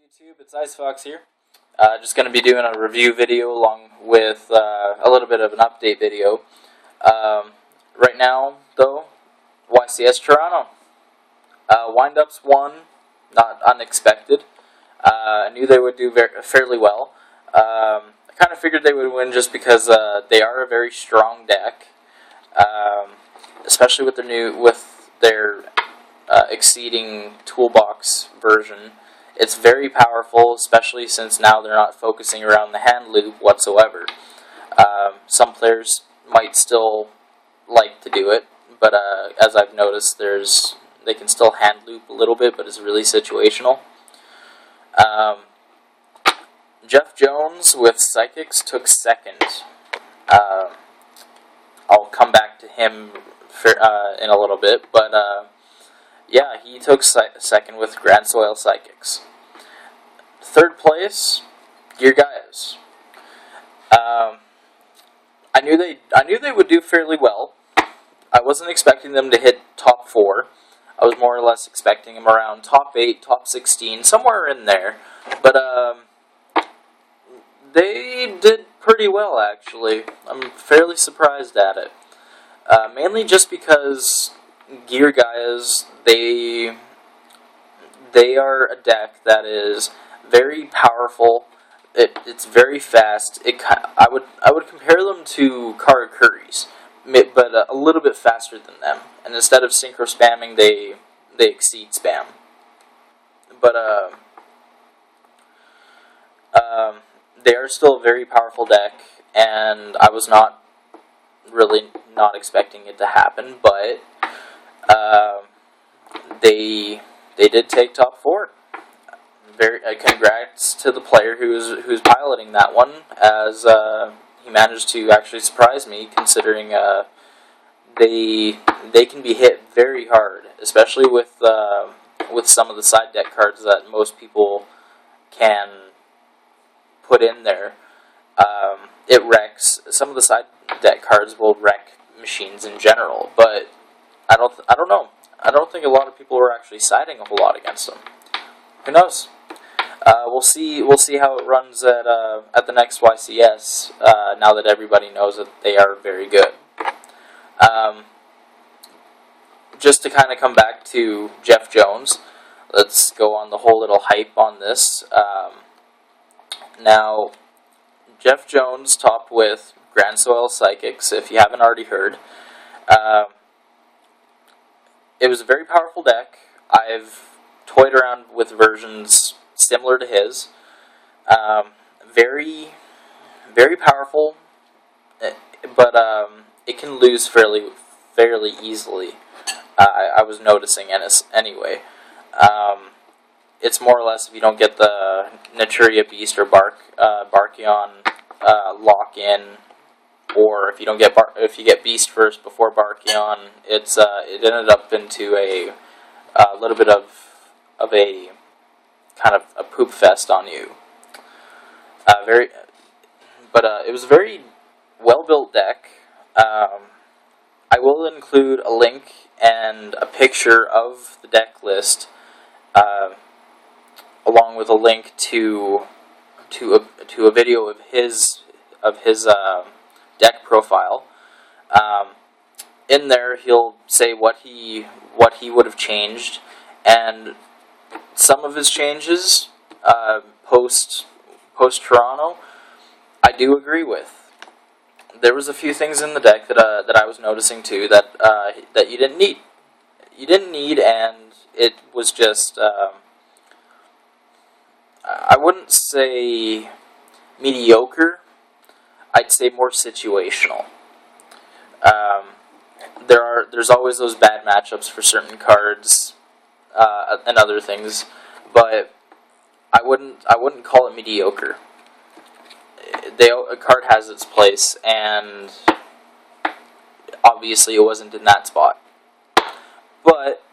YouTube, it's IceFox here. Just going to be doing a review video along with a little bit of an update video. Right now, though, YCS Toronto. Windups won, not unexpected. I knew they would do fairly well. I kind of figured they would win just because they are a very strong deck, especially with their exceeding toolbox version. It's very powerful, especially since now they're not focusing around the hand loop whatsoever. Some players might still like to do it, but as I've noticed, they can still hand loop a little bit, but it's really situational. Jeff Jones with Psychics took second. I'll come back to him in a little bit, but yeah, he took second with Grand Soil Psychics. Third place, Gear Guys. I knew they would do fairly well. I wasn't expecting them to hit top 4. I was more or less expecting them around top 8, top 16, somewhere in there. But they did pretty well, actually. I'm fairly surprised at it. Mainly just because Gear Guys, they are a deck that is very powerful. It's very fast. I would compare them to Kara Curries, but a little bit faster than them. And instead of synchro spamming, they exceed spam. But they are still a very powerful deck, and I was really not expecting it to happen. But they did take top 4. Congrats to the player who's piloting that one, as he managed to actually surprise me, considering they can be hit very hard, especially with some of the side deck cards that most people can put in there. It wrecks. Some of the side deck cards will wreck machines in general, but I don't know. I don't think a lot of people are actually siding a whole lot against them. Who knows? We'll see how it runs at the next YCS. Now that everybody knows that they are very good. Just to kind of come back to Jeff Jones, let's go on the whole little hype on this. Now, Jeff Jones topped with Grand Soil Psychics. If you haven't already heard, it was a very powerful deck. I've toyed around with versions similar to his. Very, very powerful, but it can lose fairly easily. I was noticing anyway. It's more or less if you don't get the Naturia Beast or Barkion lock in, or if you don't get if you get Beast first before Barkion, it ended up into a little bit of a kind of a poop fest on you. It was a very well built deck. I will include a link and a picture of the deck list, along with a link to a video of his deck profile. In there, he'll say what he would have changed, and some of his changes post Toronto, I do agree with. There was a few things in the deck that I was noticing too that you didn't need. You didn't need, and it was just I wouldn't say mediocre. I'd say more situational. There's always those bad matchups for certain cards and other things, but I wouldn't call it mediocre. A card has its place, and obviously it wasn't in that spot. But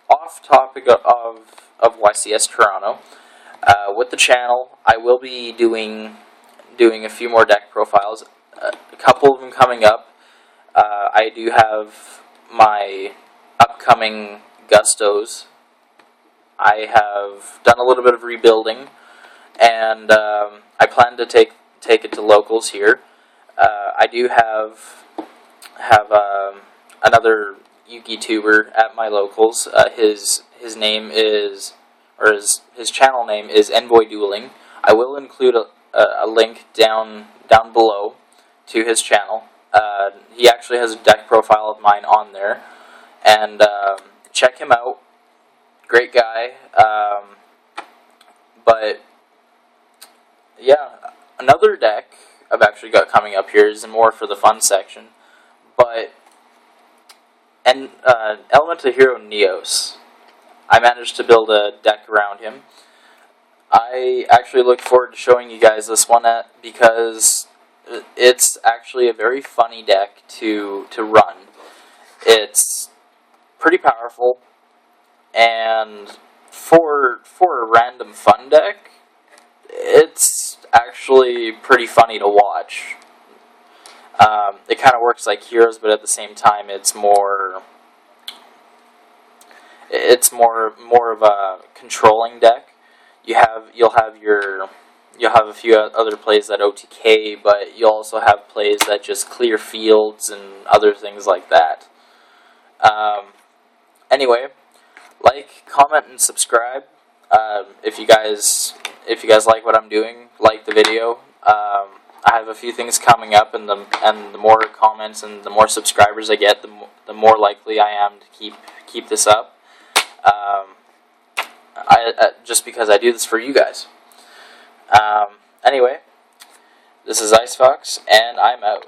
off topic of YCS Toronto, with the channel, I will be doing a few more deck profiles. A couple of them coming up. I do have my upcoming Gustos I have done a little bit of rebuilding, and I plan to take it to locals here. I do have another Yuki tuber at my locals. His name is, or his channel name is Envoy Dueling. I will include a link down below to his channel. He actually has a deck profile of mine on there, and check him out. Great guy. But yeah, another deck I've actually got coming up here is more for the fun section. But Elemental Hero Neos, I managed to build a deck around him. I actually look forward to showing you guys this one because it's actually a very funny deck to run. It's pretty powerful, and for a random fun deck, it's actually pretty funny to watch. It kind of works like Heroes, but at the same time, it's more of a controlling deck. You'll have a few other plays that OTK, but you'll also have plays that just clear fields and other things like that. Anyway, like, comment, and subscribe. If you guys like what I'm doing, like the video. I have a few things coming up, and the more comments and the more subscribers I get, the more likely I am to keep this up. Just because I do this for you guys. Anyway, this is Ice Fox, and I'm out.